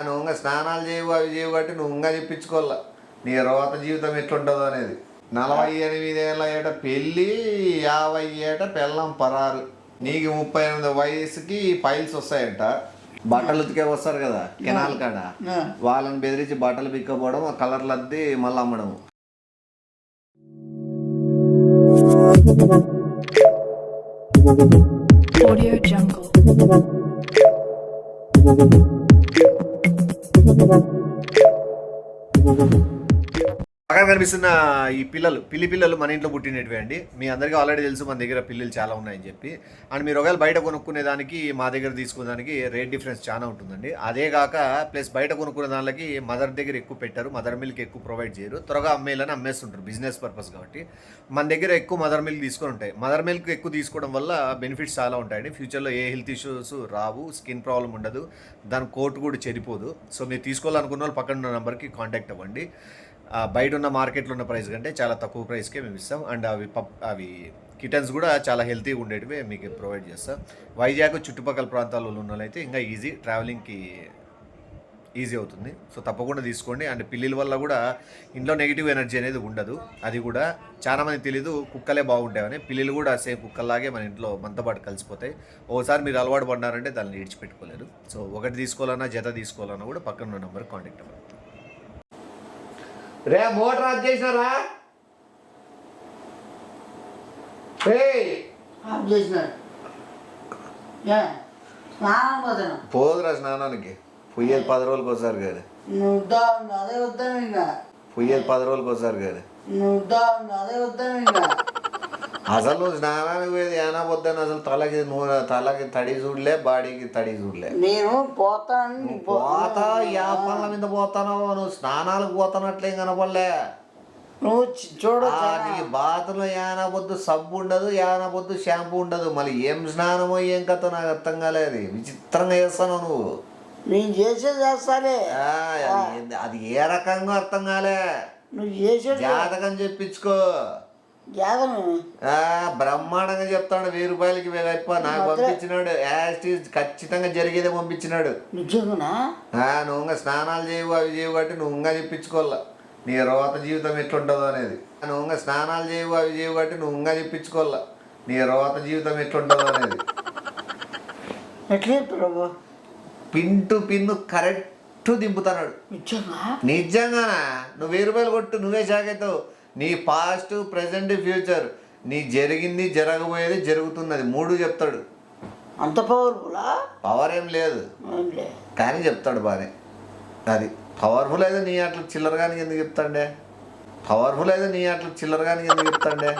నువ్వు స్నానాలు చేయవు అవి చేయవు కాబట్టి నువ్వు ఇంకా చెప్పించుకోవాల నీ తర్వాత జీవితం ఎట్లుంటుందో అనేది. 48 ఏళ్ళ ఏట పెళ్ళి, 50 ఏట పెళ్ళం పరారు. నీకు 38 వయసుకి పైల్స్ వస్తాయంట. బట్టలు ఉతికే వస్తారు కదా కెనాల్ కాడ, వాళ్ళని బెదిరించి బట్టలు పిక్కపోవడం, కలర్లు అద్ది మళ్ళీ అమ్మడం. Audio Jungle. పక్కన కనిపిస్తున్న ఈ పిల్లలు మన ఇంట్లో పుట్టినవి అండి. మీ అందరికీ ఆల్రెడీ తెలుసు మన దగ్గర పిల్లలు చాలా ఉన్నాయని చెప్పి. అండ్ మీరు ఒకవేళ బయట కొనుక్కునే దానికి మా దగ్గర తీసుకునేదానికి రేట్ డిఫరెన్స్ చాలా ఉంటుందండి. అదే కాక ప్లస్ బయట కొనుక్కునే దానికి మదర్ దగ్గర ఎక్కువ పెట్టారు, మదర్ మిల్క్ ఎక్కువ ప్రొవైడ్ చేయరు, త్వరగా అమ్మేయాలని అమ్మేస్తుంటారు బిజినెస్ పర్పస్ కాబట్టి. మన దగ్గర ఎక్కువ మదర్ మిల్క్ తీసుకొని ఉంటాయి. మదర్ మిల్క్ ఎక్కువ తీసుకోవడం వల్ల బెనిఫిట్స్ చాలా ఉంటాయండి. ఫ్యూచర్లో ఏ హెల్త్ ఇష్యూస్ రావు, స్కిన్ ప్రాబ్లం ఉండదు, దాని కోట్ కూడా చెడిపోదు. సో మీరు తీసుకోవాలనుకున్న వాళ్ళు పక్కన ఉన్న నెంబర్కి కాంటాక్ట్ అవ్వండి. బయట ఉన్న మార్కెట్లో ఉన్న ప్రైస్ కంటే చాలా తక్కువ ప్రైస్కే మేము ఇస్తాం. అండ్ అవి కిటన్స్ కూడా చాలా హెల్తీగా ఉండేటివి మీకు ప్రొవైడ్ చేస్తాం. వైజాగ్ చుట్టుపక్కల ప్రాంతాల్లో ఉన్న వాళ్ళైతే ఇంకా ట్రావెలింగ్కి ఈజీ అవుతుంది. సో తప్పకుండా తీసుకోండి. అండ్ పిల్లల వల్ల కూడా ఇంట్లో నెగిటివ్ ఎనర్జీ అనేది ఉండదు. అది కూడా చాలామంది తెలీదు, కుక్కలే బాగుంటాయని. పిల్లలు కూడా సేమ్ కుక్కల్లాగే మన ఇంట్లో మనతో పాటు కలిసిపోతాయి. ఓసారి మీరు అలవాటు పడినారంటే దాన్ని విడిచిపెట్టుకోలేరు. సో ఒకటి తీసుకోవాలన్నా జత తీసుకోవాలన్నా కూడా పక్కన ఉన్న నెంబర్ కాంటాక్ట్ అవ్వండి. రే మోటార్ ఆఫ్ చేసినారా? పోదురా స్నానానికి. పొయ్యేది 10 రోజులకి ఒకసారి కాదు, పొయ్యేది 10 రోజులకి ఒకసారి కాదు. అసలు నువ్వు స్నానానికి పోయేది ఏనా పొద్దున్న అసలు తలకి తడి చూడలే, బాడీకి తడి చూడలే. నేను పోతాను పోతా యా పనుల మీద పోతానో, నువ్వు స్నానాలకు పోతానట్లేం కనపడలే. నువ్వు చూడ నీకు బాత్రూంలో ఏనా పొద్దు సబ్బు ఉండదు, ఏనా పొద్దు షాంపూ ఉండదు. మళ్ళీ ఏం స్నానమో ఏం కథ నాకు అర్థం కాలేదు. విచిత్రంగా చేస్తాను నువ్వు. నేను చేస్తాలే. అది ఏ రకంగా అర్థం కాలే. నువ్వు చేసే జాతకం చెప్పించుకో. బ్రహ్మాండంగా చెప్తాడు. 1000 రూపాయలకి నాకు పంపించినాడు. ఖచ్చితంగా జరిగేదే పంపించినాడు. నువ్వు ఇంకా స్నానాలు చేయవు అవి చేయవు కాబట్టి నువ్వు ఇంకా చెప్పించుకోవాల నీ తర్వాత జీవితం ఎట్లుంటుందో అనేది. నువ్వు ఇంకా స్నానాలు చేయవు అవి చేయవు కాబట్టి నువ్వు ఇంకా చెప్పించుకోవాల నీ తర్వాత జీవితం ఎట్లుంటుందో అనేది. పిన్ టు పిన్ కరెక్ట్ దింపుతున్నాడు. నిజంగానా? నువ్వు 1000 రూపాయలు కొట్టు, నువ్వే షాక్ అవుతావు. నీ పాస్ట్, ప్రజెంట్, ఫ్యూచర్, నీ జరిగింది, జరగబోయేది, జరుగుతున్నది 3 చెప్తాడు. అంత పవర్ఫుల్లా? పవర్ ఏం లేదు కానీ చెప్తాడు బాగానే. అది పవర్ఫుల్ అయితే నీ అట్లా చిల్లరగానికి ఎందుకు చెప్తాండే? పవర్ఫుల్ అయితే నీ అట్లా చిల్లరగానికి ఎందుకు చెప్తాండే?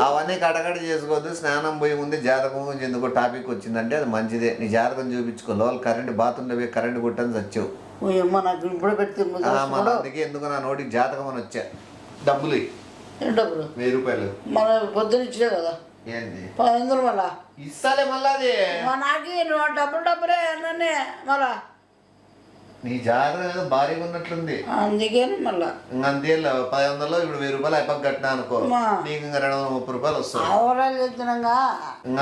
అవన్నీ కడగడ చేసుకోవద్దు. స్నానం పోయి ముందు జాతకం గురించి ఎందుకో టాపిక్ వచ్చిందంటే అది మంచిదే. నీ జాతకం చూపించుకో. లోపల కరెంట్ బాత్రూంలో పోయి కరెంట్ కొట్టని చచ్చావు. అందుకే ఎందుకు నా నోటికి జాతకం అని వచ్చా. డబ్బులు 1000 రూపాయలు మన పొద్దున ఇచ్చినా కదా. ఏంది 500 మళ్ళా ఇస్తాలే. మళ్ళా అది నాకు డబ్బులే అన్నీ మళ్ళా. నీ జాతకం ఏదో భారీగా ఉన్నట్లుంది. అందుకే మళ్ళా అంతే 500లో ఇప్పుడు 1000 రూపాయలు అయిపోయి కట్టినా అనుకో, నీకు ఇంకా 230 రూపాయలు వస్తాయి.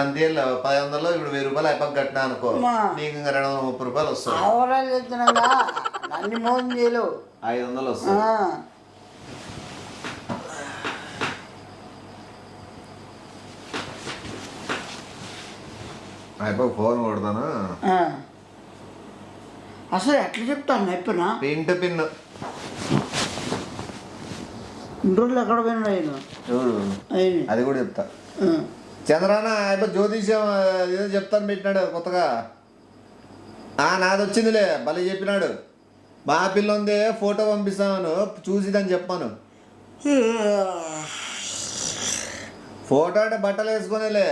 అంతే 500లో ఇప్పుడు 1000 రూపాయలు అయిపోయి కట్టినా అనుకో, నీకు ఇంకా 230 రూపాయలు వస్తాయి. అన్ని మోసం చేయలేవు. 500 వస్తాయి. అయిపోయి ఫోన్ కొడతాను. అసలు ఎట్లా చెప్తాను ఎప్పునా? Pin to pin. రోజులు ఎక్కడ పోయినా చూడు, అది కూడా చెప్తా. చంద్రాన్న అయిపోయి జ్యోతిష్యం ఏదో చెప్తాను పెట్టినాడు కొత్తగా. నాది వచ్చిందిలే, భలే చెప్పినాడు. మా పిల్ల ఉంది, ఫోటో పంపిస్తాను చూసిదని చెప్పాను. ఫోటో అంటే బట్టలు వేసుకునేలే,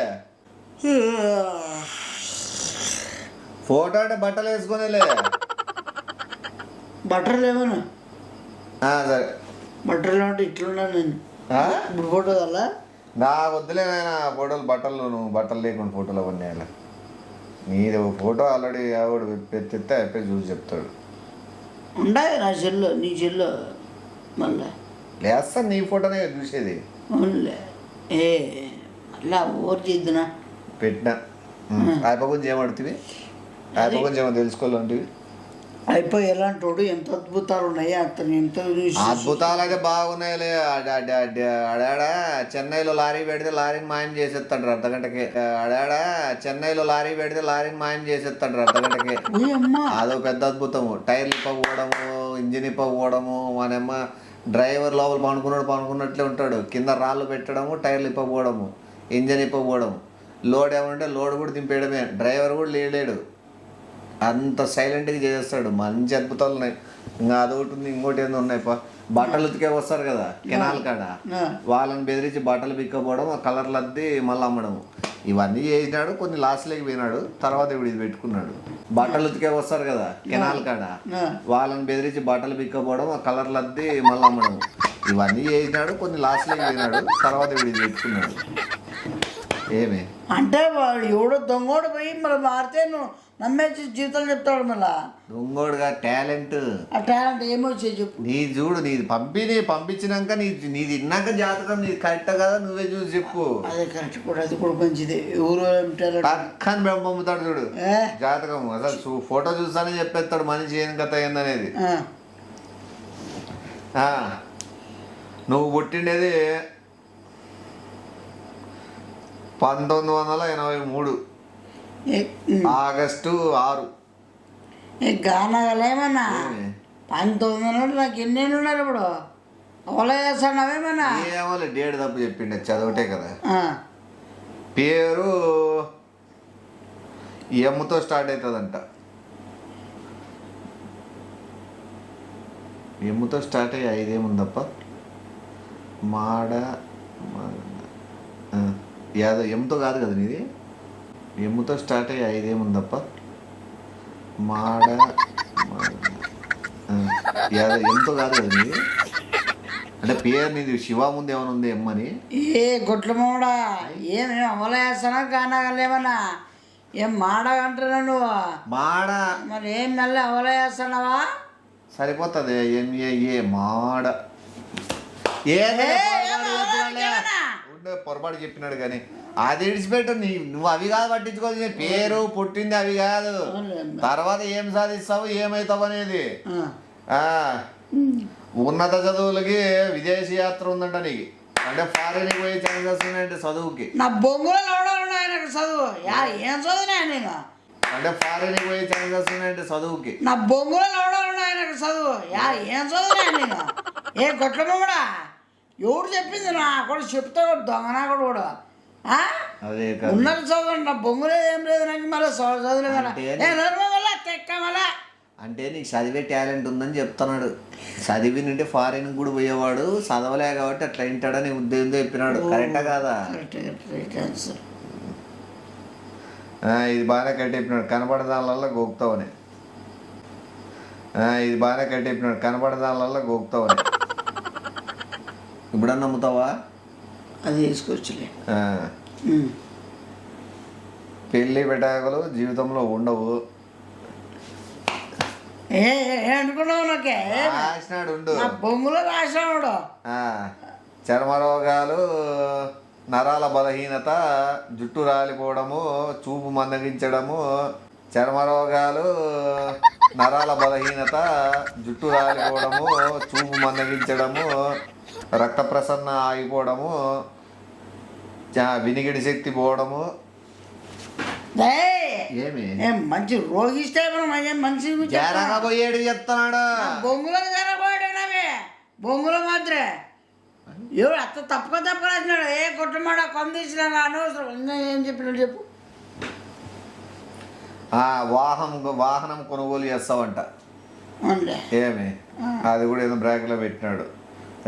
ఫోటో అంటే బట్టలు వేసుకునేలే. బట్టలు ఏమన్నా? సరే బట్టలు అంటే ఇట్లున్నా నేను ఇప్పుడు ఫోటో వల్ల నాకు వద్దులే నాయన ఫోటోలు. బట్టలు నువ్వు బట్టలు లేకుండా ఫోటోలు అవన్నీ అలా. నీది ఫోటో ఆల్రెడీ ఆవిడ తెస్తే అయిపోయి చూసి చెప్తాడు. ఉండాలి నా చెల్లు, నీ చెల్లు మళ్ళా లేస్తాను. నీ ఫోటోనే చూసేది. అవునులే. మళ్ళా ఓర్ చేద్దునా పెట్టినా అయిపో గురించి ఏమడుతుంది? అది కొంచెం తెలుసుకోవాలంటివి. అయిపోయి ఎలాంటి వాడు ఎంత అద్భుతాలు ఉన్నాయి అతను ఎంత అద్భుతాలు అయితే బాగున్నాయిలే. అడాడా చెన్నైలో లారీ పెడితే లారీని మాయం చేసేస్తాడు అర్ధగంటకి. అడాడా చెన్నైలో లారీ పెడితే లారీని మాయం చేసేస్తాడు అర్ధగంటకి. అదో పెద్ద అద్భుతము. టైర్లు ఇప్పకపోవడము, ఇంజిన్ ఇప్పకపోవడము, మనమ్మ డ్రైవర్ లోపల పనుకున్నట్లే ఉంటాడు. కింద రాళ్ళు పెట్టడము, టైర్లు ఇప్పకపోవడము, ఇంజిన్ ఇప్పకపోవడము. లోడ్ ఏమంటే లోడ్ కూడా దింపేయడమే, డ్రైవర్ కూడా లేడు. అంత సైలెంట్గా చేసేస్తాడు. మంచి అద్భుతాలు ఉన్నాయి. ఇంకా అదొకటి ఉంది, ఇంకోటి ఏందో ఉన్నాయి. బట్టలు ఉతికే వస్తారు కదా కెనాల్ కాడ, వాళ్ళని బెదిరించి బట్టలు పిక్కపోవడం, ఆ కలర్లు అద్ది మళ్ళీ అమ్మడం, ఇవన్నీ చేసినాడు. కొన్ని లాస్ట్లోకి పోయినాడు, తర్వాత ఇప్పుడు ఇది పెట్టుకున్నాడు. బట్టలు ఉతికే వస్తారు కదా కెనాల్ కాడ, వాళ్ళని బెదిరించి బట్టలు పిక్కపోవడం, ఆ కలర్లు అద్ది మళ్ళీ అమ్మడం, ఇవన్నీ చేసినాడు. కొన్ని లాస్ట్లోకి పోయినాడు, తర్వాత ఇప్పుడు ఇది పెట్టుకున్నాడు. ఏమి అంటే వాడు ఎవడో దొంగోడు పోయి మరి మారితే నువ్వు నమ్మేసి జీవితాలు చెప్తాడు. మళ్ళా దొంగోడుగా టాలెంట్. ఆ టాలెంట్ ఏమొచ్చే చెప్పు. నీది చూడు, నీది పంపించినాక నీది విన్నాక జాతకం నీది కరెక్ట్ కదా, నువ్వే చూసి చెప్పు. అదే కరెక్ట్ కూడా, అది కూడా మంచిది. ఎవరు పక్కన పంపుతాడు చూడు జాతకం. అసలు ఫోటో చూస్తానే చెప్పేస్తాడు మనిషి ఏం కథ ఏందనేది. నువ్వు పుట్టిండేది 1983 ఆగస్టు 6. గానగలేమన్నా 1900 నాకు ఎన్నేళ్ళు ఉన్నారు ఇప్పుడు. అవలా చేస్తాడేమన్నా ఏమో డేట్ తప్పు చెప్పిండే, చదవటే కదా. పేరు ఎమ్ముతో స్టార్ట్ అవుతుందంట. ఎమ్ముతో స్టార్ట్ అయ్యి 5 ఏముందప్ప. మాడ యాదో ఎమ్ముతో కాదు కదా నీది. ఎమ్ముతో స్టార్ట్ అయ్యి 5 ఏముందప్ప. మాడ యాదో ఎమ్ముతో కాదు కదా నీది. అంటే పేరు నీది శివ ముందు ఏమైనా ఉంది ఎమ్మని. ఏ గుట్లమోడా ఏమేమి అమలు చేస్తానా కానాగలేమన్నా ఏం మాడ అంటున్నా నువ్వు. మాడ మరి ఏం మళ్ళీ అమలు చేస్తున్నావా? సరిపోతుంది. ఎంఏఏ మాడ పొరపాటు చెప్పినాడు కానీ అది విడిచిపెట్టు. నువ్వు అవి కాదు పట్టించుకోవాల్సిన, పేరు పుట్టింది అవి కాదు. తర్వాత ఏం సాధిస్తావు ఏమవుతావు అనేది. ఉన్నత చదువులకి విదేశీ యాత్ర ఉందంట నీకు. అంటే ఫారెన్ పోయే ఛాన్సెస్ ఉన్నాయంటే చదువుకి. నా బొంగులో చదువు ఏం చదువునా నేను. అంటే ఫారెన్ పోయే ఛాన్సెస్ ఉన్నాయంటే చదువుకి. నా బొంగులో చదువు ఏం చదువునా నేను. ఏ గొట్లమ్మ కూడా ఎవరు చెప్పింది నా కూడా చెప్తా దొంగనా కూడా. అదే ఉన్నది చదవండి. నా బొంగులేదు ఏం లేదు నాకు. మళ్ళీ చదవలేదు తెక్క మళ్ళా. అంటే నీకు చదివే టాలెంట్ ఉందని చెప్తున్నాడు. చదివి నుండి ఫారెన్ కూడా పోయేవాడు, చదవలే కాబట్టి అట్లా వింటాడని ఉద్దేశంతో చెప్పినాడు. కరెక్టా కాదా? ఇది బాగానే కట్టేపినాడు. కనపడదానివల్ల గోపుతావని. ఇది బాగానే కట్టేపినాడు. కనపడదానివల్ల గోపుతావని. ఇప్పుడన్నా నమ్ముతావా? అది వేసుకోవచ్చులే. పెళ్ళి పెటాకులు జీవితంలో ఉండవు. అనుకున్నావు నాకే రాసినాడు ఉండు. బొంగులో రాసినాడు. చర్మరోగాలు, నరాల బలహీనత, జుట్టు రాలిపోవడము, చూపు మందగించడము. చర్మరోగాలు, నరాల బలహీనత, జుట్టు రాలిపోవడము, చూపు మందగించడము, రక్త ప్రసరణ ఆగిపోవడము, వినికిడి శక్తి పోవడము. ఏమి మంచి రోగిస్తే మనిషి పోయేడు చెప్తున్నాడు. బొంగులో జరగబోయాడునవి బొంగులో మాత్రమే. ఎవడు అత్త తప్పక రాసినాడు. ఏ కుటుంబాడ కొందించినా అనవసరం. ఏం చెప్పినాడు చెప్పు. వాహనం కొనుగోలు చేస్తావంట. ఏమి అది కూడా ఏదో బ్రాకెట్లో పెట్టినాడు.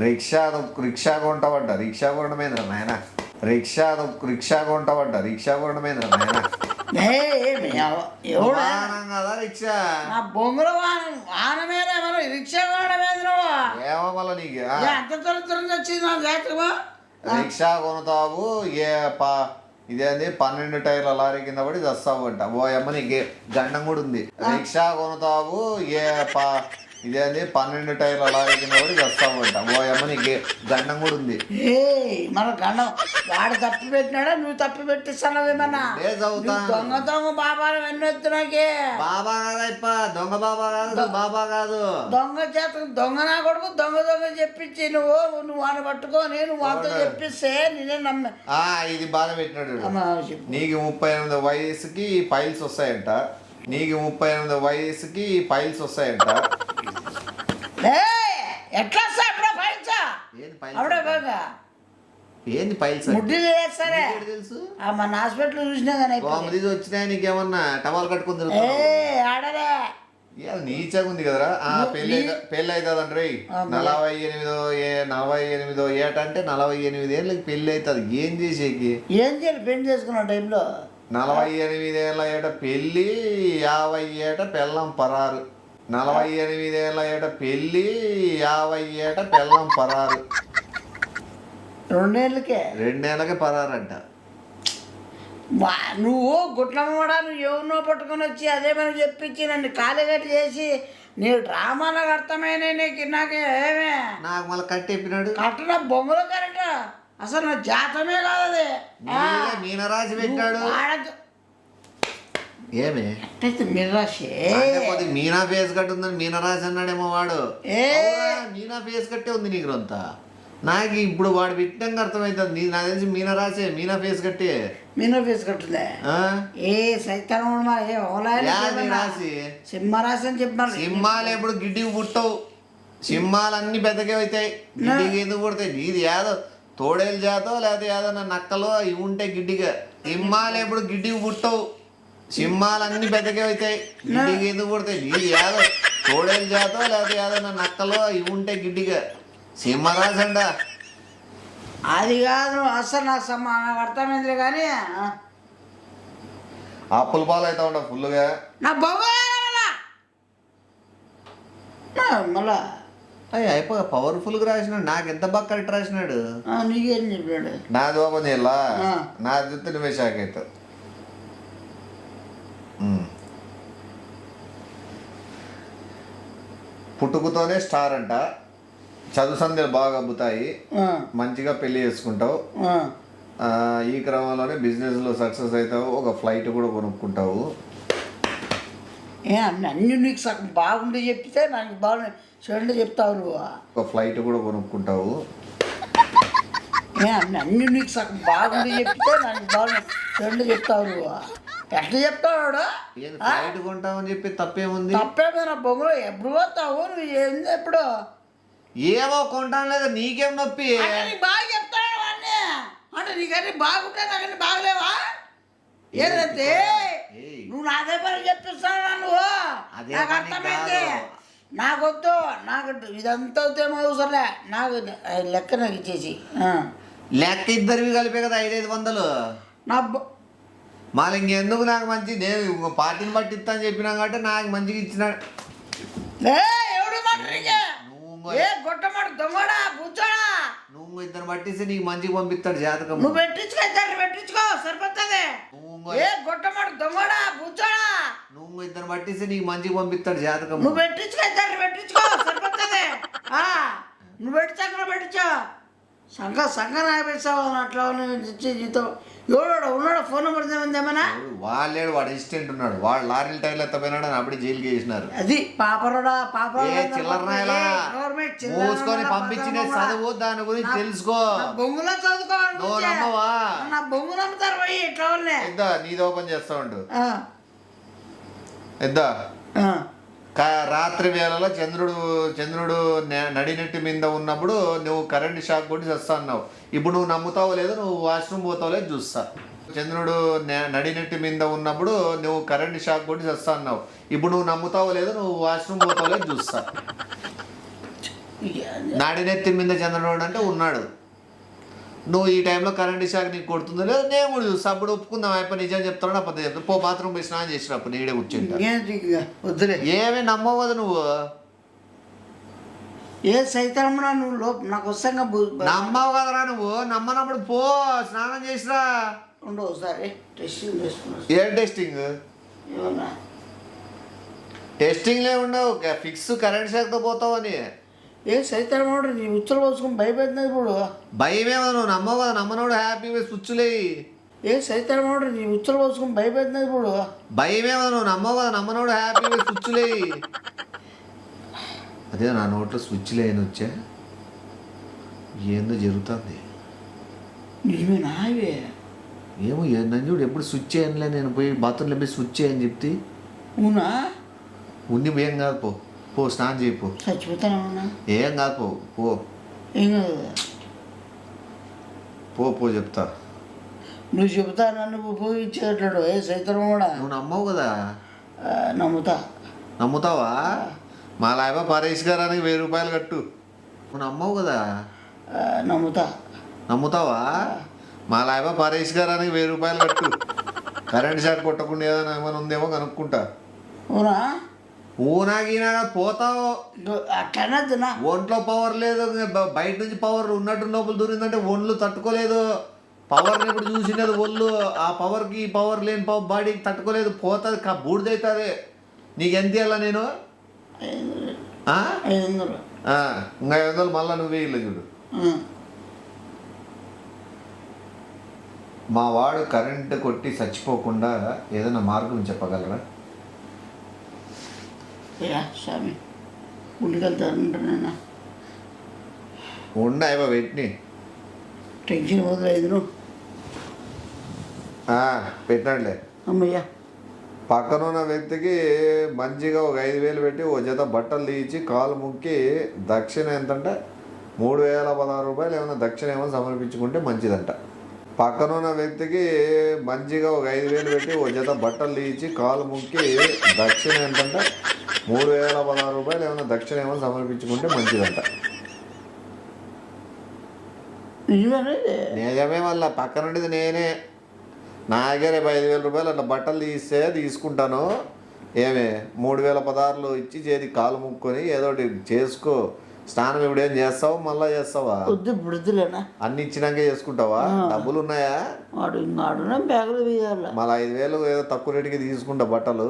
రిక్షా కొంటావంట. రిక్షా కొనడమేంద్ర నాయన. రిక్షా కొంటావంట. రిక్షా కొనడమేంద్ర నాయన. కదా రిక్షా. బొంగుల వాహనమేనా రిక్షా కొనడమేంద్ర. ఏమో మళ్ళీ నీకు ఎంత తొలతొలసి వచ్చింది నా జాతకమా. రిక్షా కొనుతావు ఇదేంది 12 టైర్ల లారీ కింద పడి చస్తావు అంట. ఓ అమ్మ నీకు గండం కూడా ఉంది. రిక్షా కొనుతావు ఇదే అని 12 టైర్లు అలా ఎగినప్పుడు చేస్తామంట. ఓ అమ్మ నీకు గండం కూడా ఉంది. ఏ మన గండం వాడు తప్పి పెట్టినాడా నువ్వు తప్పి పెట్టిస్తున్నావేమన్నా? దొంగ దొంగ బాబాలు ఎన్నెత్తునాకే. బాబా కాదా ఇప్ప దొంగ బాబా కాదు, బాబా కాదు దొంగ చేత దొంగ నా కొడుకు దొంగ దొంగ చెప్పించి నువ్వు వాడిని పట్టుకొని నువ్వు వాళ్ళతో చెప్పిస్తే నేనే నమ్మే. ఇది బాగా పెట్టినాడు. నీకు 38 వయసుకి పైల్స్ వస్తాయంట. ఎట్లా ఏంది పైల్స్ ముడ్డి చేస్తారే తెలుసు? మన హాస్పిటల్ చూసినా కానీ వచ్చినాయి నీకేమన్నా టవాల్ కట్టుకుని ఆడలే నీచగా ఉంది కదరా. పెళ్ళి అవుతుంది 48 ఏట అంటే 48 ఏళ్ళకి పెళ్ళి అవుతుంది. ఏం చేసేకి ఏం చేయాలి పెళ్లి చేసుకున్న టైంలో? 48 ఏళ్ళ ఏట పెళ్ళి, 50 ఏట పెళ్ళం పరారు. 48 ఏళ్ళ ఏట పెళ్ళి, 50 ఏట పెళ్ళం పరారు. 2 ఏళ్ళకే పరారంట. నువ్వు గుట్లమ్మడా నువ్వు ఎవరినో పట్టుకొని వచ్చి అదే మనకు చెప్పించి నన్ను కాలిగట్టి చేసి నీ డ్రామా నాకు అర్థమైన నాకే ఏమే నాకు మళ్ళీ కట్టెప్పినాడు. కట్టిన బొమ్మలు కరెక్ట్ అసలు నా జాతమే కాదు అది. మీనరాశి పెట్టాడు. ఏమే మీనరాశి మీనా ఫేస్ కట్టి ఉందని మీనరాశి అన్నాడేమో వాడు. మీనా ఫేస్ కట్టే ఉంది నీకు అంతా. నాకు ఇప్పుడు వాడు పెట్టినాక అర్థమవుతుంది. నాకు తెలిసి మీనా ఫేస్ కట్టి కట్టిందే ఏ సైతానం రాసి సింహరాశి అని చెప్పాను. సింహాలు ఎప్పుడు గిడ్డికి పుట్టవు. సింహాలన్నీ పెద్దగా అవుతాయి, గిడ్డికి ఎందుకు పుడతాయి? నీది ఏదో తోడేలు జాతో లేకపోతే ఏదన్నా నక్కలో ఇవి ఉంటాయి గిడ్డిగా. సింహాలు ఎప్పుడు గిడ్డికి పుట్టవు. సింహాలన్నీ పెద్దగా అవుతాయి, గిడ్డికి ఎందుకు పుడతాయి? నీది ఏదో తోడేలు జాతో లేకపోతే ఏదన్నా నక్కలో ఇవి ఉంటాయి గిడ్డిగా. సింహరాజు అండ అది కాదు అసలు నాకు అర్థమైంది కానీ అప్పుల పాలు అవుతా ఉంటా ఫుల్గా. నా మళ్ళా అయిపో పవర్ఫుల్గా రాసినాడు. నాకు ఎంత బాగా కరెక్ట్ రాసినాడు. నీకేం చెప్పాడు? నాది ఓపెన్ చేయాలా? నా చూస్తే నువ్వే షాక్ అవుతావు. పుట్టుకతోనే స్టార్ అంట. చదువు సంధ్యలు బాగా అబ్బుతాయి, మంచిగా పెళ్లి చేసుకుంటావు. ఈ క్రమంలోనే బిజినెస్లో సక్సెస్ అవుతావు. ఒక ఫ్లైట్ కూడా కొనుక్కుంటావు. అన్ని నీకు సగం బాగుండి చెప్తే నాకు బాగుంది చెడు చెప్తావు నువ్వు. ఒక ఫ్లైట్ కూడా కొనుక్కుంటావు. అన్ని నీకు సగం బాగుండి చెప్తే నాకు బాగుంది చెడు చెప్తావు నువ్వు. ఎట్లా చెప్తావు? ఫ్లైట్ కొంటావని చెప్పి తప్పేముంది? తప్పేమైనా బొమ్మలు ఎప్పుడు పోతావు నువ్వు? ఏంది ఎప్పుడు ఏమో కొంటాను లేదా నీకేం నొప్పి? బాగా చెప్తాడు వాడిని అంటే నీకన్నీ బాగుంటే నాకన్నీ బాగలేవా? ఏదంటే నువ్వు నాదే పని చెప్పిస్తాను నువ్వు. నాకు అర్థమైంది. నాకొద్దు, నాకు ఇదంతా ఏమో అవసరంలే. నాకు లెక్క నాకు ఇచ్చేసి లెక్క ఇద్దరివి కలిపే కదా 500 నా మళ్ళీ ఇంకెందుకు నాకు మంచి నేను పార్టీని బట్టి ఇస్తా అని చెప్పినా కాబట్టి నాకు మంచిగా ఇచ్చినాడు. ఎవడు గొట్టమాడు దొంగడా కూర్చోడా? నువ్వు ఇద్దరు పట్టిస్తే నీకు మంచిగా పంపిస్తాడు జాతకం. నువ్వు పెట్టించుకో సరిపోతుంది. గొట్టమాడు దొంగడా కూర్చోడా? నువ్వు ఇద్దరు పట్టిస్తే నీకు మంచిగా పంపిస్తాడు జాతకం. నువ్వు పెట్టించుకో సరిపోతుంది. నువ్వు పెట్టించో సంఘ నాగేశావు అట్లా జీతం. ఎవడు ఉన్నాడు? ఫోన్ నెంబర్ ఏమైనా? వాళ్ళేడు వాడు అసిస్టెంట్ ఉన్నాడు. వాడు లారీల టైర్లు ఎత్తపోయినాడు అని అప్పుడే జైలుకి వేసినారు. అది పాపరోడా చిల్లరనాయలా మూసుకొని పంపించిన చదువు దాని గురించి తెలుసుకో. బొంగులో చదువుకోవాలి. నా బొంగు నమ్ముతారు పోయి ఇట్లా వాళ్ళే. ఎద్దా నీది ఓపెన్ చేస్తా ఉండు. ఎద్దా రాత్రి వేళలో చంద్రుడు నడినెట్టి మీద ఉన్నప్పుడు నువ్వు కరెంట్ షాక్ కొట్టి వస్తా అన్నావు. ఇప్పుడు నువ్వు నమ్ముతావో లేదో, నువ్వు వాష్రూమ్ పోతావో లేదో చూస్తా. చంద్రుడు నడినెట్టి మీద ఉన్నప్పుడు నువ్వు కరెంట్ షాక్ కొట్టి వస్తా అన్నావు. ఇప్పుడు నువ్వు నమ్ముతావో లేదో, నువ్వు వాష్రూమ్ పోతావో లేదో చూస్తా. నడినెత్తి మీద చంద్రుడు అంటే ఉన్నాడు. నువ్వు ఈ టైంలో కరెంట్ షాక్ నీకు కొడుతుందో లేదో నేను కూడా చూస్తా. అప్పుడు ఒప్పుకుందాం. అయిపోయి నిజం చెప్తాను. అప్పుడు చెప్తా. పో బాత్రూమ్ పోయి స్నానం చేసినప్పుడు నీడే కూర్చుంటా. ఏమి నమ్మవదు నువ్వు. ఏ సైతానమ్మా నువ్వు నాకు వస్తాగా నమ్మవు కదరా నువ్వు. నమ్మనప్పుడు పో స్నానం చేసిరా. ఒకసారి టెస్టింగ్ చేసుకున్నా. ఏం టెస్టింగ్? టెస్టింగ్లే ఉండవు ఫిక్స్ కరెంట్ షాక్తో పోతావని. ఏ సైతాడు నీ ఉచ్చలు పోసుకుని భయపెడుతుంది ఇప్పుడు. భయమేమో నువ్వు నమ్మవు కదా, నమ్మనోడు హ్యాపీగా స్విచ్లే. ఏ సైతాడు నీ ఉచ్చలు పోసుకుని భయపెడుతుంది ఇప్పుడు. భయమేమో నువ్వు నమ్మవు కదా, నమ్మనోడు హ్యాపీగా స్విచ్లే. అదే నా నోట్లో స్విచ్ లేని వచ్చా ఏందో జరుగుతుంది. నిజమేనా ఇవే? ఏమో నన్ను చూడు ఎప్పుడు స్విచ్ చేయనులే, నేను పోయి బాత్రూంలో పోయి స్విచ్ చేయని చెప్తే అవునా ఉన్ని ఏం కాదు, పో పో స్నానం చేయి పో. చచ్చిపోతానన్నా ఏం కాదు పో పో ఏం కాదు. పో పో చెప్తా. నువ్వు చెబుతా నన్ను ఉపయోగించేటట్టు ఏ సైతం కూడా నువ్వు నమ్మవు కదా. నమ్ముతా. నమ్ముతావా? మా లాయబా పరేష్ గారానికి 1000 రూపాయలు కట్టు. నువ్వు నమ్మవు కదా. నమ్ముతా. నమ్ముతావా? మా లాయబా పరేష్ గారానికి 1000 రూపాయలు కట్టు. కరెంట్ షాక్ కొట్టకుండా ఏదైనా ఏమైనా ఉందేమో కనుక్కుంటా. అవునా? ఊనాగినా పోతావు. అట్లా ఒంట్లో పవర్ లేదు, బయట నుంచి పవర్ ఉన్నట్టు లోపల దూరిందంటే ఒళ్ళు తట్టుకోలేదు. పవర్ని ఇప్పుడు చూసినది ఒళ్ళు, ఆ పవర్కి ఈ పవర్ లేని పవర్ బాడీకి తట్టుకోలేదు, పోతుంది బూడిదవుతుంది. నీకు ఎంత ఇవ్వాలా నేను? 500. ఇంకా 500 మళ్ళీ నువ్వే ఇల్లు చూడు. మా వాడు కరెంట్ కొట్టి చచ్చిపోకుండా ఏదైనా మార్గం చెప్పగలరా? స్వామి గుడికెళ్తానంటున్నా. ఉండా పెట్టిని టెన్షన్ మొదలైదు పెట్టినాడులే. అమ్మయ్యా. పక్కన ఉన్న వ్యక్తికి మంచిగా ఒక 5000 పెట్టి ఓ జత బట్టలు తీయించి కాలు ముక్కి దక్షిణ ఎంతంటే 3016 రూపాయలు ఏమైనా దక్షిణ ఏమైనా సమర్పించుకుంటే మంచిదంట. పక్కన ఉన్న వ్యక్తికి మంచిగా ఒక 5000 పెట్టి ఓ జత బట్టలు తీయించి కాలు ముక్కి దక్షిణ ఎంతంటే 3016 రూపాయలు ఏమైనా దక్షిణ ఏమైనా సమర్పించుకుంటే మంచిదంట. నిజమే, మళ్ళీ పక్కన ఉండేది నేనే. నా దగ్గర 5000 రూపాయలు అట్లా బట్టలు తీస్తే తీసుకుంటాను. ఏమే 3016 ఇచ్చి చేతి కాలు ముక్కొని ఏదో ఒకటి చేసుకో. స్నానం ఇప్పుడేం చేస్తావు? మళ్ళా చేస్తావా? వద్దులేనా? అన్ని ఇచ్చినాకే చేసుకుంటావా? డబ్బులు ఉన్నాయా? బ్యాగులు తీయాలి. మళ్ళీ 5000 ఏదో తక్కువ రేటుకి తీసుకుంటా బట్టలు.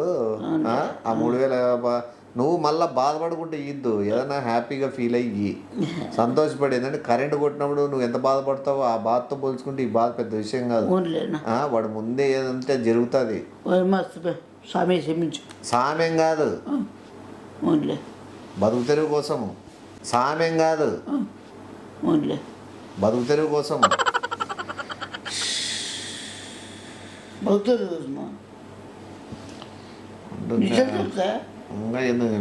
ఆ 3000 నువ్వు మళ్ళీ బాధపడుకుంటే ఇద్దు, ఏదైనా హ్యాపీగా ఫీల్ అయ్యి సంతోషపడి. ఏంటంటే కరెంటు కొట్టినప్పుడు నువ్వు ఎంత బాధపడతావో ఆ బాధతో పోల్చుకుంటే ఈ బాధ పెద్ద విషయం కాదు. వాడు ముందే ఏదంటే జరుగుతుంది. సామ్యం కాదు, బతుకు తెరువు కోసము. సామ్యం కాదు, బతుకు తెరువు కోసము. ఇంకా ఎందుకు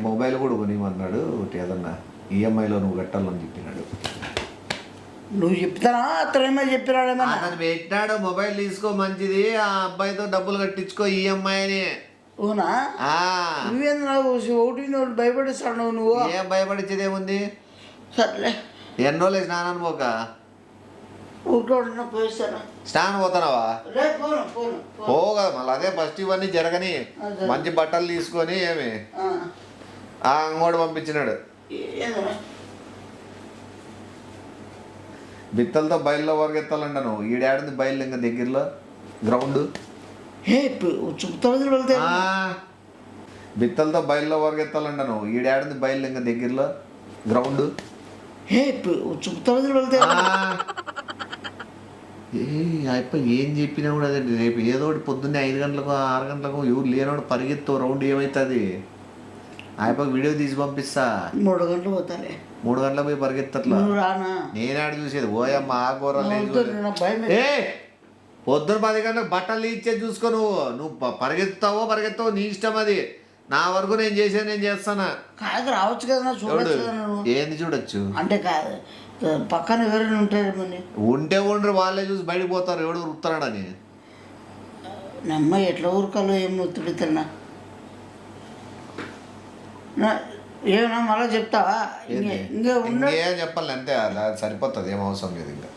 మొబైల్ కూడా కొనిమన్నాడు. ఒకటి ఏదన్నా ఈఎంఐలో నువ్వు కట్టాలని చెప్పినాడు. నువ్వు చెప్తానా అతనేమో చెప్పినాడేమో. అతను పెట్టాడు మొబైల్ తీసుకో మంచిది, ఆ అబ్బాయితో డబ్బులు కట్టించుకో ఈఎంఐ అని. అవునా? నువ్వేందు నాకు ఒకటి భయపడిస్తాడు. నువ్వు ఏం భయపడించేది ఏముంది? సర్లే. ఎన్ని రోజులు స్నానాన్ని పోక పోయిస్తాను. స్నానం పోతున్నావా? పోగా మళ్ళీ అదే ఫస్ట్ ఇవన్నీ జరగని మంచి బట్టలు తీసుకొని ఏమి అంగోడు పంపించినాడు. బిత్తలతో బయలులో వరకెత్తాలంట. నువ్వు ఈడాడింది బయలు ఇంకా దగ్గరలో గ్రౌండ్. బిత్తలతో బయలులో వరకెత్తాలంట. నువ్వు ఈడాడింది బయలు ఇంకా దగ్గరలో గ్రౌండ్. అప్ప ఏం చెప్పినా కూడా అదే. రేపు ఏదో ఒకటి పొద్దున్నే 5 గంటలకు 6 గంటలకు ఎవరు లేనోడు పరిగెత్తు రౌండ్ ఏమవుతుంది? ఆయప్పకి వీడియో తీసి పంపిస్తా. 3 గంటలు పోతాలే. 3 గంటలకు పోయి పరిగెత్తట్లా. నేనాడు చూసేది ఓయమ్మ ఆ కూరలు. పొద్దున 10 గంటలకు బట్టలు ఇచ్చేది చూసుకో. నువ్వు పరిగెత్తావో నీ ఇష్టం, అది నా వరకు నేను చేసేది నేను చేస్తానా. కాదు రావచ్చు కదా, చూడొచ్చు. ఏంది చూడొచ్చు అంటే కాదు పక్కన ఎవరైనా ఉంటారు. ఉంటే ఉండరు, వాళ్ళే చూసి బయటకు పోతారు. ఎవడు ఉరుకుతాడని నమ్మ ఎట్లా ఊరుకాలో ఏం ఉత్తుడుతున్నా. ఏమన్నా మళ్ళీ చెప్తావా? ఇంకేం చెప్పాలి అంతే, సరిపోతుంది, ఏం అవసరం లేదు ఇంకా.